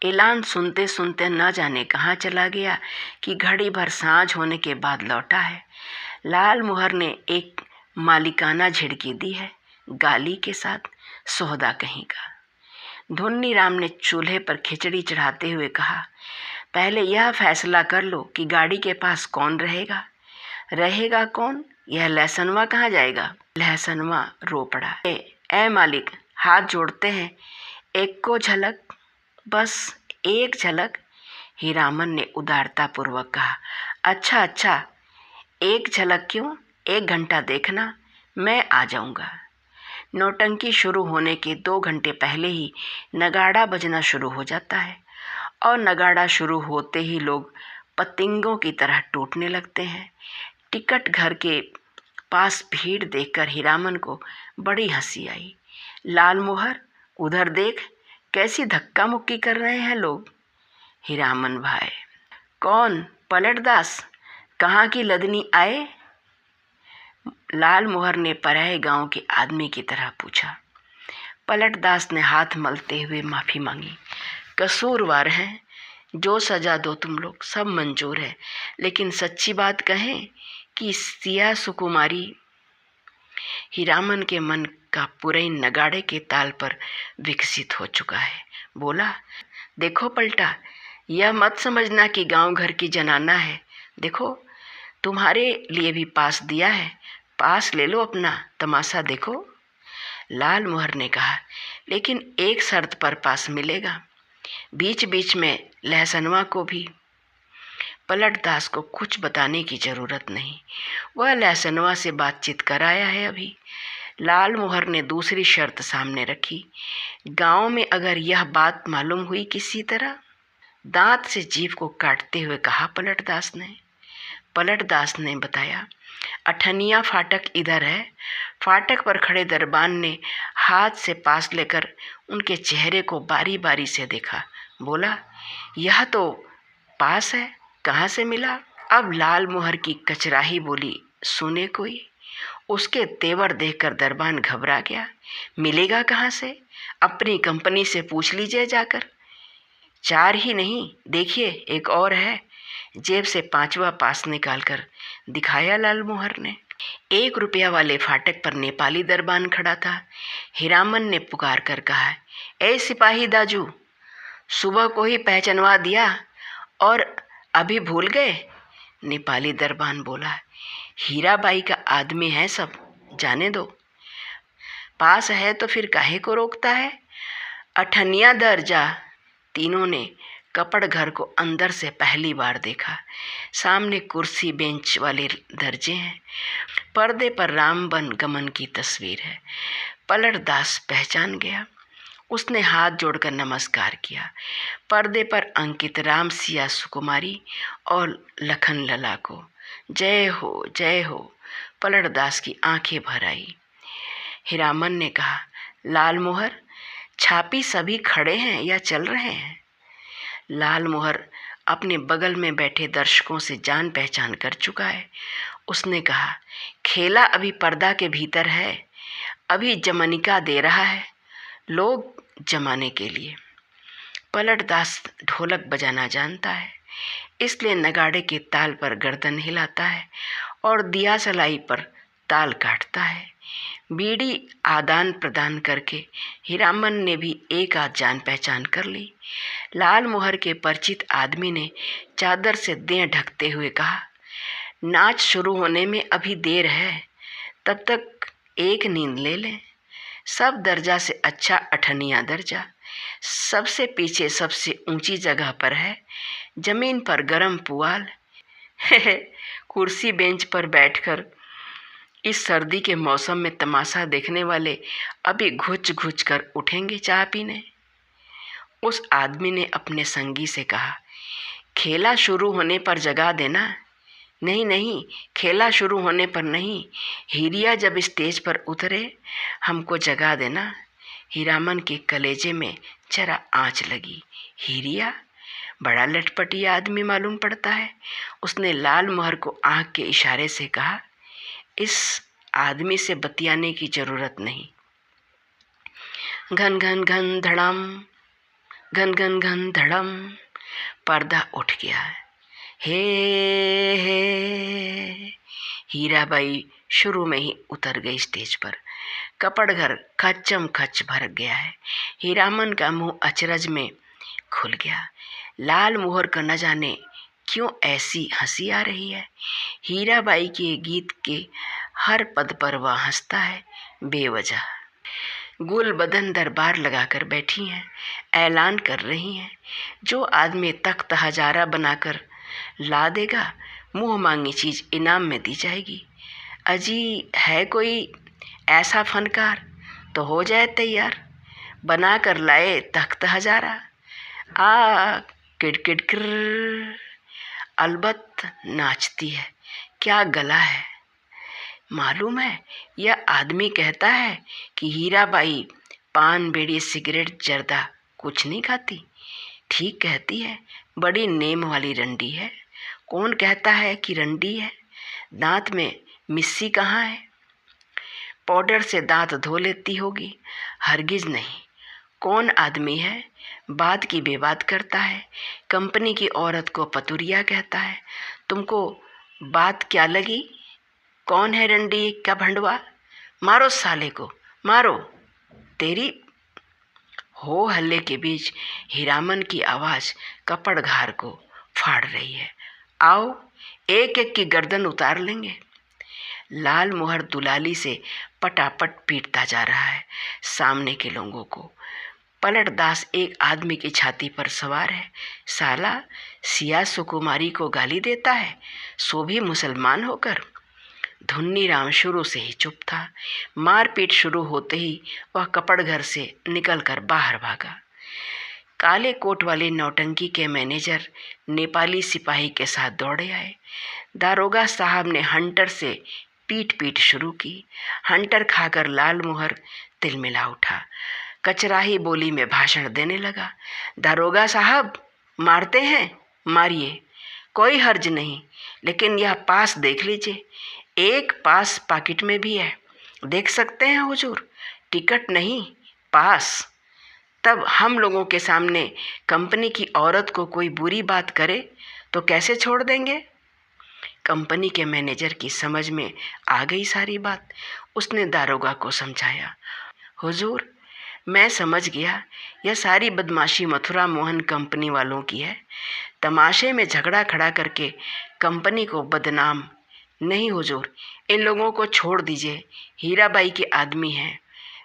ऐलान सुनते सुनते न जाने कहाँ चला गया कि घड़ी भर सांझ होने के बाद लौटा है। लाल मोहर ने एक मालिकाना झिड़की दी है, गाली के साथ, सौदा कहीं का। धुन्नी राम ने चूल्हे पर खिचड़ी चढ़ाते हुए कहा, पहले यह फैसला कर लो कि गाड़ी के पास कौन रहेगा। रहेगा कौन? यह लहसनवा कहाँ जाएगा? लहसनवा रो पड़ा। ए मालिक, हाथ जोड़ते हैं, एक को झलक, बस एक झलक। हीरामन ने उदारतापूर्वक कहा, अच्छा अच्छा, एक झलक क्यों, 1 घंटा देखना, मैं आ जाऊंगा। नौटंकी शुरू होने के 2 घंटे पहले ही नगाड़ा बजना शुरू हो जाता है और नगाड़ा शुरू होते ही लोग पतंगों की तरह टूटने लगते हैं। टिकट घर के पास भीड़ देखकर हीरामन को बड़ी हंसी आई। लाल मोहर, उधर देख, कैसी धक्का मुक्की कर रहे हैं लोग। हीरामन भाई, कौन? पलटदास? कहाँ की लदनी आए? लाल मोहर ने पराए गांव के आदमी की तरह पूछा। पलटदास ने हाथ मलते हुए माफ़ी मांगी। कसूरवार हैं, जो सजा दो तुम लोग, सब मंजूर है, लेकिन सच्ची बात कहें कि सिया सुकुमारी। हीरामन के मन का पुरई नगाड़े के ताल पर विकसित हो चुका है। बोला, देखो पलटा, यह मत समझना कि गांव घर की जनाना है। देखो, तुम्हारे लिए भी पास दिया है, पास ले लो अपना, तमाशा देखो। लाल मोहर ने कहा, लेकिन एक शर्त पर पास मिलेगा, बीच बीच में लहसनवा को भी। पलटदास को कुछ बताने की जरूरत नहीं, वह लहसनवा से बातचीत कर आया है अभी। लाल मोहर ने दूसरी शर्त सामने रखी, गांव में अगर यह बात मालूम हुई किसी तरह। दांत से जीभ को काटते हुए कहा पलटदास ने बताया, अठनिया फाटक इधर है। फाटक पर खड़े दरबान ने हाथ से पास लेकर उनके चेहरे को बारी बारी से देखा। बोला, यह तो पास है, कहाँ से मिला? अब लाल मोहर की कचराही बोली सुने कोई। उसके तेवर देखकर दरबान घबरा गया। मिलेगा कहाँ से? अपनी कंपनी से पूछ लीजिए जाकर। 4 ही नहीं, देखिए एक और है। जेब से 5वां पास निकालकर दिखाया लाल मोहर ने। 1 रुपया वाले फाटक पर नेपाली दरबान खड़ा था। हीरामन ने पुकार कर कहा, ए सिपाही दाजू, सुबह को ही पहचानवा दिया और अभी भूल गए? नेपाली दरबान बोला, हीराबाई का आदमी है सब, जाने दो। पास है तो फिर काहे को रोकता है? अठनिया दर्जा। तीनों ने कपड़ घर को अंदर से पहली बार देखा। सामने कुर्सी बेंच वाले दर्जे हैं। पर्दे पर रामबन गमन की तस्वीर है। पलटदास पहचान गया। उसने हाथ जोड़कर नमस्कार किया। पर्दे पर अंकित राम सिया सुकुमारी और लखन लला को जय हो जय हो। पलटदास की आंखें भर आई। हीरामन ने कहा, लाल मोहर, छापी सभी खड़े हैं या चल रहे हैं? लाल मोहर अपने बगल में बैठे दर्शकों से जान पहचान कर चुका है। उसने कहा, खेला अभी पर्दा के भीतर है, अभी जमनिका दे रहा है लोग जमाने के लिए। पलटदास ढोलक बजाना जानता है। इसलिए नगाड़े के ताल पर गर्दन हिलाता है और दिया सलाई पर ताल काटता है। बीड़ी आदान प्रदान करके हीरामन ने भी एक आध जान पहचान कर ली। लाल मोहर के परिचित आदमी ने चादर से देह ढकते हुए कहा, नाच शुरू होने में अभी देर है, तब तक एक नींद ले लें। सब दर्जा से अच्छा अठनिया दर्जा, सबसे पीछे सबसे ऊंची जगह पर है, जमीन पर गरम पुआल। कुर्सी बेंच पर बैठकर इस सर्दी के मौसम में तमाशा देखने वाले अभी घुच घुच कर उठेंगे चाय पीने। उस आदमी ने अपने संगी से कहा, खेला शुरू होने पर जगा देना। नहीं नहीं, खेला शुरू होने पर नहीं, हीरिया जब स्टेज पर उतरे हमको जगा देना। हीरामन के कलेजे में जरा आँच लगी। हीरिया बड़ा लटपटिया आदमी मालूम पड़ता है। उसने लाल मोहर को आँख के इशारे से कहा, इस आदमी से बतियाने की जरूरत नहीं। घन घन घन धड़म, घन घन घन धड़म, पर्दा उठ गया। हे हीराबाई शुरू में ही उतर गई स्टेज पर। कपड़ घर खच्चम खच भर गया है। हीरामन का मुंह अचरज में खुल गया। लाल मोहर का न जाने क्यों ऐसी हंसी आ रही है। हीराबाई के गीत के हर पद पर वह हंसता है बेवजह। गुल बदन दरबार लगाकर बैठी हैं, ऐलान कर रही हैं, जो आदमी तख्त हजारा बनाकर ला देगा मुँह मांगी चीज़ इनाम में दी जाएगी। अजी है कोई ऐसा फनकार तो हो जाए तैयार, बना कर लाए तख्त हजारा। आ किड़किड़ किर, अलबत्त नाचती है, क्या गला है। मालूम है यह आदमी कहता है कि हीराबाई पान बीड़ी सिगरेट जर्दा कुछ नहीं खाती। ठीक कहती है, बड़ी नेम वाली रंडी है। कौन कहता है कि रंडी है? दांत में मिस्सी कहाँ है? पाउडर से दांत धो लेती होगी। हरगिज नहीं। कौन आदमी है? बात की बेबात करता है। कंपनी की औरत को पतुरिया कहता है। तुमको बात क्या लगी? कौन है रंडी का भंडवा? मारो साले को, मारो। तेरी हो हल्ले के बीच हीरामन की आवाज़ कपड़ घार को फाड़ रही है। आओ एक एक की गर्दन उतार लेंगे। लाल मोहर दुलाली से पटापट पीटता जा रहा है सामने के लोगों को। पलटदास एक आदमी की छाती पर सवार है। साला सिया सुकुमारी को गाली देता है, सो भी मुसलमान होकर। धुन्नी राम शुरू से ही चुप था। मारपीट शुरू होते ही वह कपड़ घर से निकलकर बाहर भागा। काले कोट वाले नौटंकी के मैनेजर नेपाली सिपाही के साथ दौड़े आए। दारोगा साहब ने हंटर से पीट शुरू की। हंटर खाकर लाल मोहर तिलमिला उठा। कचराही बोली में भाषण देने लगा। दारोगा साहब मारते हैं, मारिए, कोई हर्ज नहीं, लेकिन यह पास देख लीजिए। एक पास पॉकेट में भी है, देख सकते हैं हुजूर। टिकट नहीं, पास। तब हम लोगों के सामने कंपनी की औरत को कोई बुरी बात करे तो कैसे छोड़ देंगे? कंपनी के मैनेजर की समझ में आ गई सारी बात। उसने दारोगा को समझाया, हुजूर मैं समझ गया, यह सारी बदमाशी मथुरा मोहन कंपनी वालों की है। तमाशे में झगड़ा खड़ा करके कंपनी को बदनाम नहीं हुजूर, इन लोगों को छोड़ दीजिए। हीराबाई के आदमी हैं,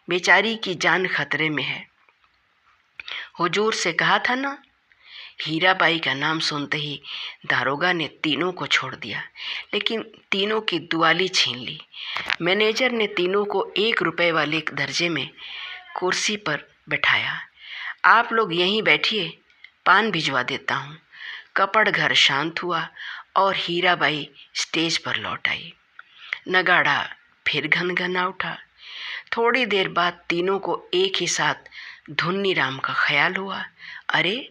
बेचारी की जान खतरे में है। हुजूर से कहा था ना। हीराबाई का नाम सुनते ही दारोगा ने तीनों को छोड़ दिया, लेकिन तीनों की दुआली छीन ली। मैनेजर ने तीनों को 1 रुपए वाले दर्जे में कुर्सी पर बैठाया। आप लोग यहीं बैठिए, पान भिजवा देता हूँ। कपड़ घर शांत हुआ और हीराबाई स्टेज पर लौट आई। नगाड़ा फिर घनघना उठा। थोड़ी देर बाद तीनों को एक ही साथ धुन्नी राम का ख्याल हुआ। अरे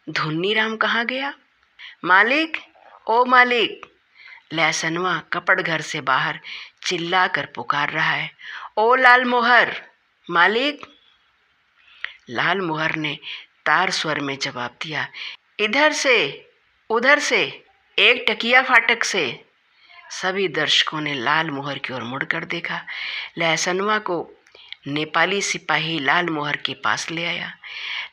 धुन्नी राम कहाँ गया? मालिक, ओ मालिक! लहसनवा कपड़ घर से बाहर चिल्ला कर पुकार रहा है, ओ लाल मोहर, मालिक! लाल मोहर ने तार स्वर में जवाब दिया, इधर से उधर से एक टकिया फाटक से। सभी दर्शकों ने लाल मोहर की ओर मुड़कर देखा। लहसनवा को नेपाली सिपाही लाल मोहर के पास ले आया।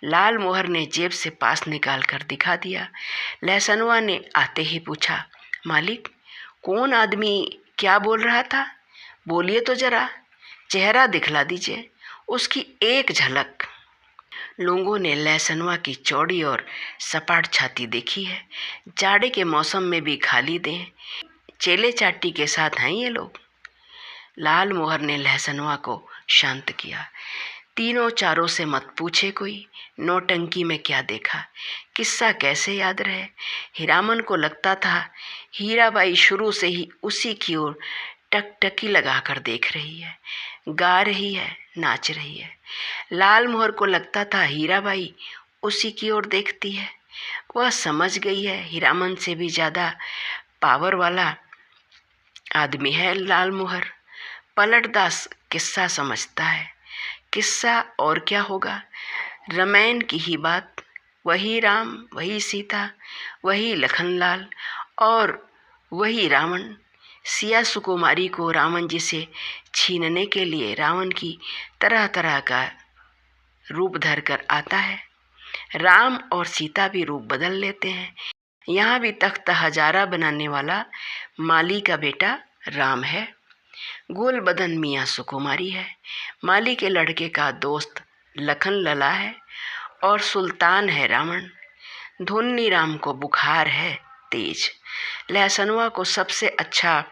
लाल मोहर ने जेब से पास निकाल कर दिखा दिया। लहसनवा ने आते ही पूछा, मालिक, कौन आदमी क्या बोल रहा था? बोलिए तो जरा, चेहरा दिखला दीजिए, उसकी एक झलक। लोगों ने लहसनवा की चौड़ी और सपाट छाती देखी है। जाड़े के मौसम में भी खाली दें, चेले चाटी के साथ हैं ये लोग। लाल मोहर ने लहसनवा को शांत किया। तीनों चारों से मत पूछे कोई, नौटंकी में क्या देखा, किस्सा कैसे याद रहे। हीरामन को लगता था हीराबाई शुरू से ही उसी की ओर टकटकी लगाकर देख रही है, गा रही है, नाच रही है। लाल मोहर को लगता था हीराबाई उसी की ओर देखती है। वह समझ गई है हीरामन से भी ज़्यादा पावर वाला आदमी है लाल मोहर। पलटदास किस्सा समझता है। किस्सा और क्या होगा, रामायण की ही बात। वही राम, वही सीता, वही लखनलाल और वही रावण। सिया सुकुमारी को रावण जी से छीनने के लिए रावण की तरह तरह का रूप धर कर आता है। राम और सीता भी रूप बदल लेते हैं। यहाँ भी तख्त हजारा बनाने वाला माली का बेटा राम है। गोल बदन मियाँ सुकुमारी है। माली के लड़के का दोस्त लखन लला है और सुल्तान है रावण। धुन्नी राम को बुखार है तेज। लहसनवा को सबसे अच्छा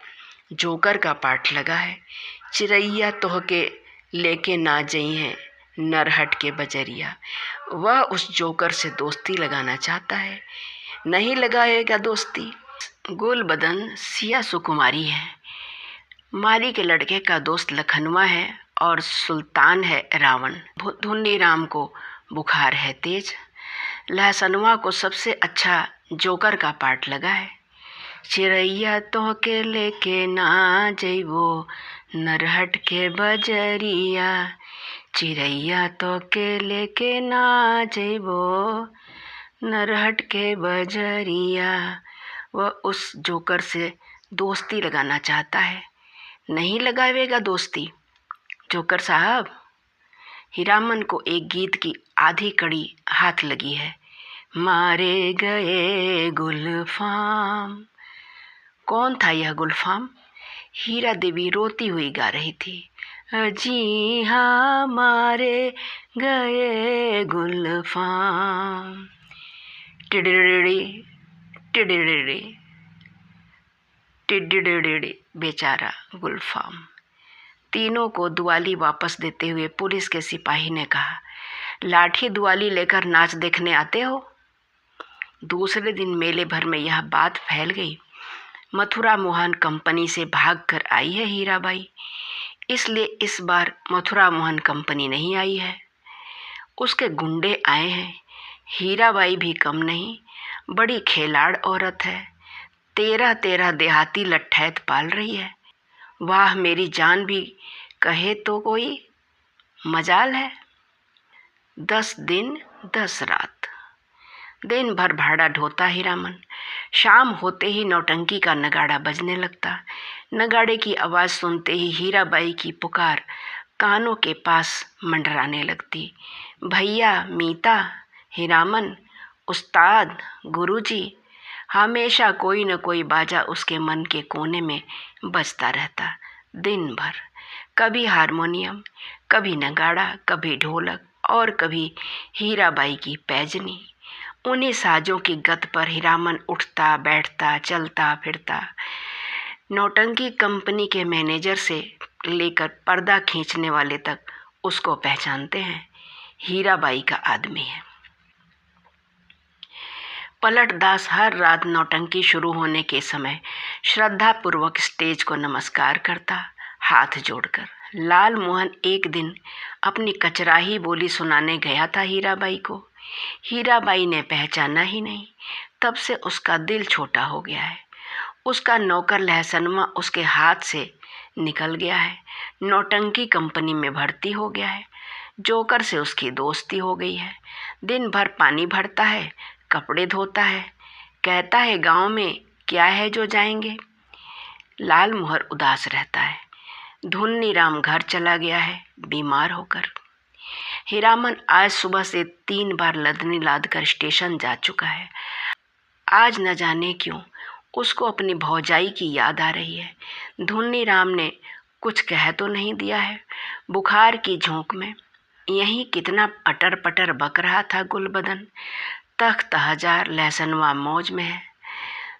जोकर का पाठ लगा है। चिरैया तोहके लेके ना जई है नरहट के बजरिया। वह उस जोकर से दोस्ती लगाना चाहता है, नहीं लगाएगा दोस्ती। गोल बदन सिया सुकुमारी है। माली के लड़के का दोस्त लखनवा है और सुल्तान है रावण। धुन्नी राम को बुखार है तेज। लहसनवा को सबसे अच्छा जोकर का पाठ लगा है। चिरैया तोहके लेके ना जइबो नरहट के बजरिया। चिरैया तोहके लेके ना जइबो नरहट के बजरिया। वह उस जोकर से दोस्ती लगाना चाहता है, नहीं लगावेगा दोस्ती जोकर साहब। हीरामन को एक गीत की आधी कड़ी हाथ लगी है। मारे गए गुलफाम। कौन था यह गुलफाम? हीरा देवी रोती हुई गा रही थी। जी हाँ, मारे गए गुलफाम। टिडिडिडी टिडिडिडी टिडिडिडी, बेचारा गुलफाम। तीनों को दुआली वापस देते हुए पुलिस के सिपाही ने कहा, लाठी दुआली लेकर नाच देखने आते हो? दूसरे दिन मेले भर में यह बात फैल गई। मथुरा मोहन कंपनी से भाग कर आई है हीराबाई, इसलिए इस बार मथुरा मोहन कंपनी नहीं आई है, उसके गुंडे आए हैं। हीराबाई भी कम नहीं, बड़ी खिलाड़ औरत है। 13 देहाती लट्ठैत पाल रही है। वाह मेरी जान भी कहे तो कोई मजाल है। 10 दिन 10 रात दिन भर भाड़ा ढोता हीरामन। शाम होते ही नौटंकी का नगाड़ा बजने लगता। नगाड़े की आवाज़ सुनते ही हीराबाई की पुकार कानों के पास मंडराने लगती। भैया, मीता, हीरामन, उस्ताद, गुरुजी, हमेशा कोई न कोई बाजा उसके मन के कोने में बजता रहता दिन भर। कभी हारमोनियम, कभी नगाड़ा, कभी ढोलक और कभी हीराबाई की पैजनी। उन्हीं साजों की गत पर हीरामन उठता बैठता चलता फिरता। नौटंकी कंपनी के मैनेजर से लेकर पर्दा खींचने वाले तक उसको पहचानते हैं, हीराबाई का आदमी है। पलटदास हर रात नौटंकी शुरू होने के समय श्रद्धापूर्वक स्टेज को नमस्कार करता, हाथ जोड़कर। लाल मोहन एक दिन अपनी कचराही बोली सुनाने गया था हीराबाई को। हीराबाई ने पहचाना ही नहीं, तब से उसका दिल छोटा हो गया है। उसका नौकर लहसनवा उसके हाथ से निकल गया है, नौटंकी कंपनी में भर्ती हो गया है। जोकर से उसकी दोस्ती हो गई है। दिन भर पानी भरता है, कपड़े धोता है, कहता है गांव में क्या है जो जाएंगे। लाल मोहर उदास रहता है। धुन्नी राम घर चला गया है बीमार होकर। हीरामन आज सुबह से 3 बार लदनी लाद कर स्टेशन जा चुका है। आज न जाने क्यों उसको अपनी भौजाई की याद आ रही है। धुन्नी राम ने कुछ कह तो नहीं दिया है। बुखार की झोंक में यहीं कितना अटर पटर बक रहा था गुलबदन। तख्त हजार लहसनवा मौज में है।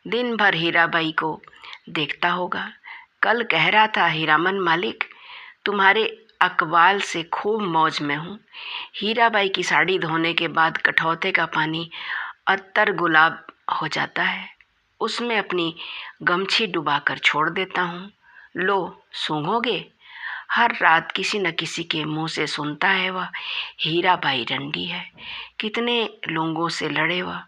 दिन भर हीराबाई को देखता होगा। कल कह रहा था, हीरामन मालिक तुम्हारे अकबाल से खूब मौज में हूँ। हीराबाई की साड़ी धोने के बाद कठौते का पानी अत्तर गुलाब हो जाता है। उसमें अपनी गमछी डुबाकर छोड़ देता हूँ। लो सूंघोगे? हर रात किसी न किसी के मुंह से सुनता है वह हीराबाई रंडी है। कितने लोगों से लड़े वह।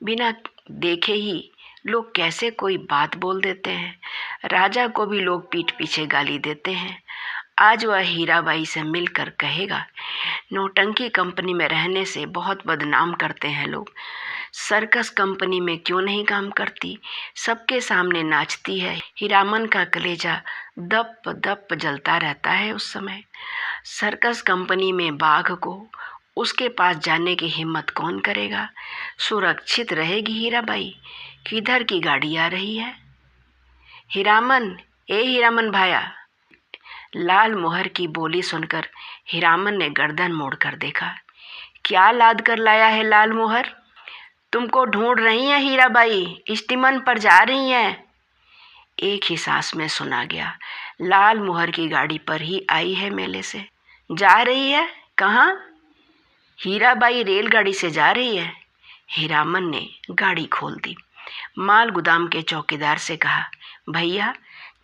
बिना देखे ही लोग कैसे कोई बात बोल देते हैं। राजा को भी लोग पीठ पीछे गाली देते हैं। आज वह हीराबाई से मिलकर कहेगा, नौटंकी कंपनी में रहने से बहुत बदनाम करते हैं लोग। सर्कस कंपनी में क्यों नहीं काम करती, सबके सामने नाचती है। हीरामन का कलेजा दप दप जलता रहता है उस समय। सर्कस कंपनी में बाघ को उसके पास जाने की हिम्मत कौन करेगा। सुरक्षित रहेगी हीराबाई। किधर की गाड़ी आ रही है? हीरामन, ए हीरामन भाया। लाल मोहर की बोली सुनकर हीरामन ने गर्दन मोड़कर देखा। क्या लाद कर लाया है लाल मोहर? तुमको ढूंढ रही हैं हीराबाई, स्टीमर पर जा रही हैं। एक ही सांस में सुना गया। लाल मोहर की गाड़ी पर ही आई है मेले से। जा रही है? कहाँ? हीराबाई रेलगाड़ी से जा रही है। हीरामन ने गाड़ी खोल दी। माल गुदाम के चौकीदार से कहा, भैया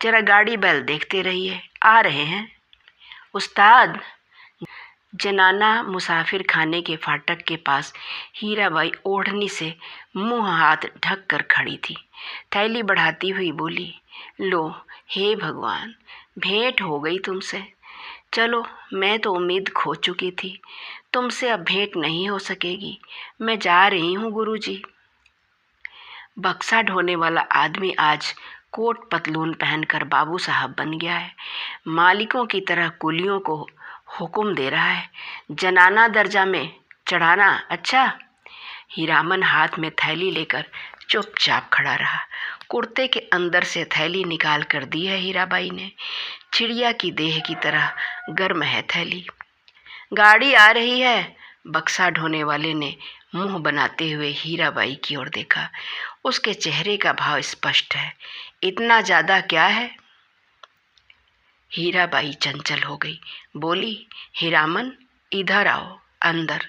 जरा गाड़ी बैल देखते रहिए, आ रहे हैं। उस्ताद। जनाना मुसाफिर खाने के फाटक के पास हीराबाई ओढ़नी से मुंह हाथ ढक कर खड़ी थी। थैली बढ़ाती हुई बोली, लो हे भगवान, भेंट हो गई तुमसे। चलो, मैं तो उम्मीद खो चुकी थी। तुमसे अब भेंट नहीं हो सकेगी। मैं जा रही हूँ गुरुजी। बक्सा ढोने वाला आदमी आज कोट पतलून पहनकर बाबू साहब बन गया है। मालिकों की तरह कुलियों को हुक्म दे रहा है, जनाना दर्जा में चढ़ाना। अच्छा। हीरामन हाथ में थैली लेकर चुपचाप खड़ा रहा। कुर्ते के अंदर से थैली निकाल कर दी है हीराबाई ने। चिड़िया की देह की तरह गर्म है थैली। गाड़ी आ रही है। बक्सा ढोने वाले ने मुंह बनाते हुए हीराबाई की ओर देखा। उसके चेहरे का भाव स्पष्ट है। इतना ज़्यादा क्या है? हीराबाई चंचल हो गई। बोली, हीरामन इधर आओ अंदर।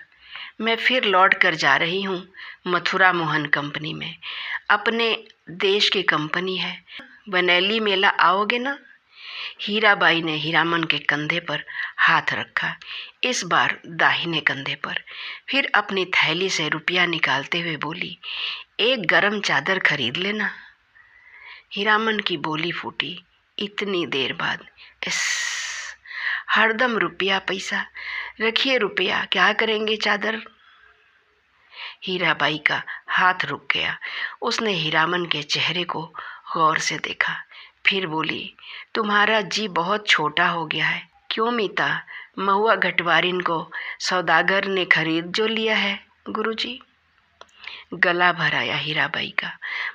मैं फिर लौट कर जा रही हूँ मथुरा मोहन कंपनी में। अपने देश की कंपनी है। वनैली मेला आओगे ना? हीराबाई ने हीरामन के कंधे पर हाथ रखा, इस बार दाहिने कंधे पर। फिर अपनी थैली से रुपया निकालते हुए बोली, एक गरम चादर खरीद लेना। हीरामन की बोली फूटी इतनी देर बाद। इस हरदम रुपया पैसा, रखिए रुपया, क्या करेंगे चादर? हीराबाई का हाथ रुक गया। उसने हीरामन के चेहरे को गौर से देखा। फिर बोली, तुम्हारा जी बहुत छोटा हो गया है। क्यों मीता? महुआ घटवारिन को सौदागर ने खरीद जो लिया है गुरुजी। गला भर आया हीराबाई का।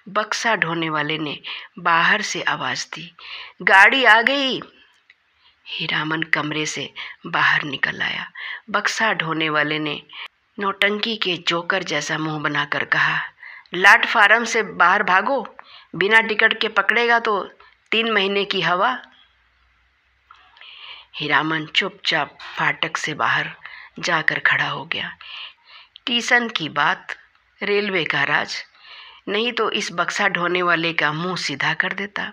बक्सा ढोने वाले ने बाहर से आवाज दी, गाड़ी आ गई। हीरामन कमरे से बाहर निकल आया। बक्सा ढोने वाले ने नौटंकी के जोकर जैसा मुंह बनाकर कहा, लाट फार्म से बाहर भागो, बिना टिकट के पकड़ेगा तो 3 महीने की हवा। हीरामन चुपचाप फाटक से बाहर जाकर खड़ा हो गया। स्टेशन की बात, रेलवे का राज, नहीं तो इस बक्सा ढोने वाले का मुंह सीधा कर देता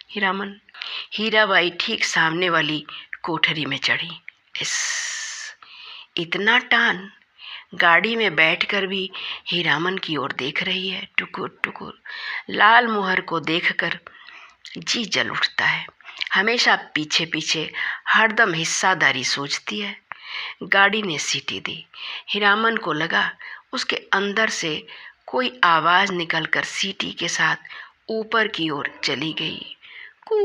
हीरामन। हीराबाई ठीक सामने वाली कोठरी में चढ़ी। इतना टान। गाड़ी में बैठकर भी हीरामन की ओर देख रही है, टुकुर टुकुर। लाल मोहर को देखकर जी जल उठता है। हमेशा पीछे पीछे, हरदम हिस्सादारी सोचती है। गाड़ी ने सीटी दी। हीरामन को लगा उसके अंदर से कोई आवाज निकलकर सीटी के साथ ऊपर की ओर चली गई। कू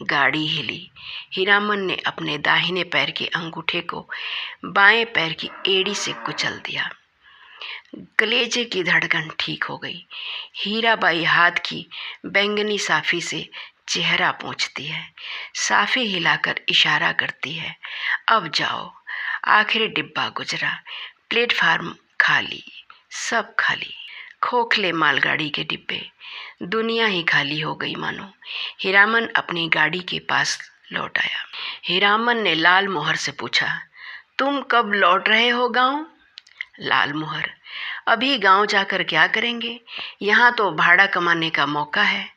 गाड़ी हिली। हीरामन ने अपने दाहिने पैर के अंगूठे को बाएं पैर की एड़ी से कुचल दिया। कलेजे की धड़कन ठीक हो गई। हीराबाई हाथ की बैंगनी साफी से चेहरा पोंछती है, साफी हिलाकर इशारा करती है, अब जाओ। आखिरी डिब्बा गुजरा, प्लेटफार्म खाली, सब खाली। खोखले मालगाड़ी के डिब्बे, दुनिया ही खाली हो गई मानो। हीरामन अपनी गाड़ी के पास लौट आया। हीरामन ने लाल मोहर से पूछा, तुम कब लौट रहे हो गांव? लाल मोहर, अभी गांव जाकर क्या करेंगे, यहाँ तो भाड़ा कमाने का मौका है।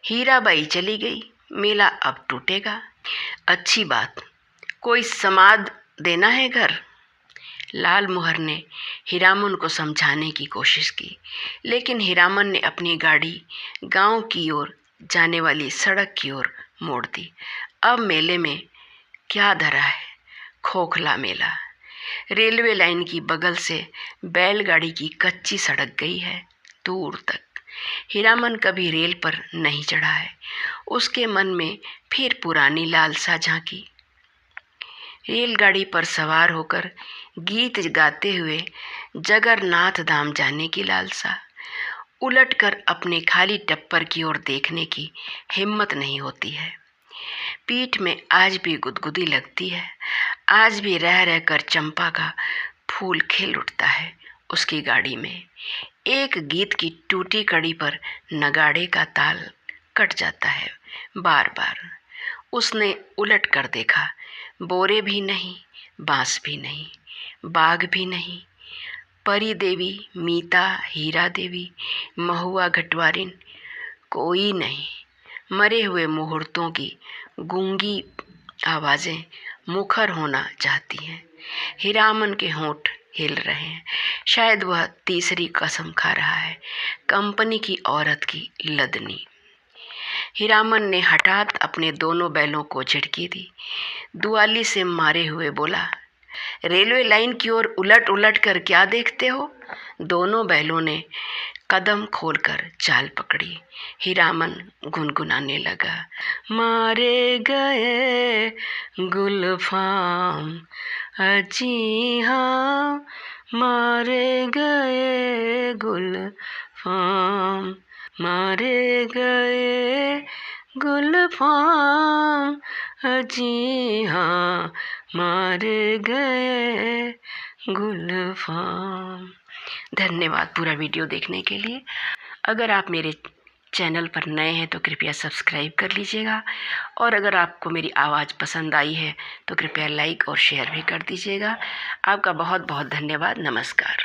हीराबाई चली गई, मेला अब टूटेगा। अच्छी बात, कोई समाद देना है घर? लाल मोहर ने हीरामन को समझाने की कोशिश की, लेकिन हीरामन ने अपनी गाड़ी गांव की ओर जाने वाली सड़क की ओर मोड़ दी। अब मेले में क्या धरा है, खोखला मेला। रेलवे लाइन की बगल से बैलगाड़ी की कच्ची सड़क गई है दूर तक। हीरामन कभी रेल पर नहीं चढ़ा है। उसके मन में फिर पुरानी लालसा झांकी। रेलगाड़ी पर सवार होकर गीत गाते हुए जगन्नाथ धाम जाने की लालसा। उलटकर अपने खाली टप्पर की ओर देखने की हिम्मत नहीं होती है। पीठ में आज भी गुदगुदी लगती है। आज भी रह रहकर चंपा का फूल खिल उठता है उसकी गाड़ी में। एक गीत की टूटी कड़ी पर नगाड़े का ताल कट जाता है बार बार। उसने उलट कर देखा, बोरे भी नहीं, बांस भी नहीं, बाघ भी नहीं, परी देवी, मीता, हीरा देवी, महुआ घटवारिन, कोई नहीं। मरे हुए मुहूर्तों की गूंगी आवाज़ें मुखर होना चाहती हैं। हीरामन के होंठ हिल रहे हैं। शायद वह तीसरी कसम खा रहा है, कंपनी की औरत की लदनी। हीरामन ने हठात अपने दोनों बैलों को झिड़की दी। दुआली से मारे हुए बोला, रेलवे लाइन की ओर उलट उलट कर क्या देखते हो? दोनों बैलों ने कदम खोलकर चाल पकड़ी। हीरामन गुनगुनाने लगा, मारे गए गुलफाम, अजी हाँ, मारे गए गुलफाम, मारे गए गुलफाम, अजी हाँ, मारे गए गुलफाम। धन्यवाद पूरा वीडियो देखने के लिए। अगर आप मेरे चैनल पर नए हैं तो कृपया सब्सक्राइब कर लीजिएगा, और अगर आपको मेरी आवाज़ पसंद आई है तो कृपया लाइक और शेयर भी कर दीजिएगा। आपका बहुत बहुत धन्यवाद। नमस्कार।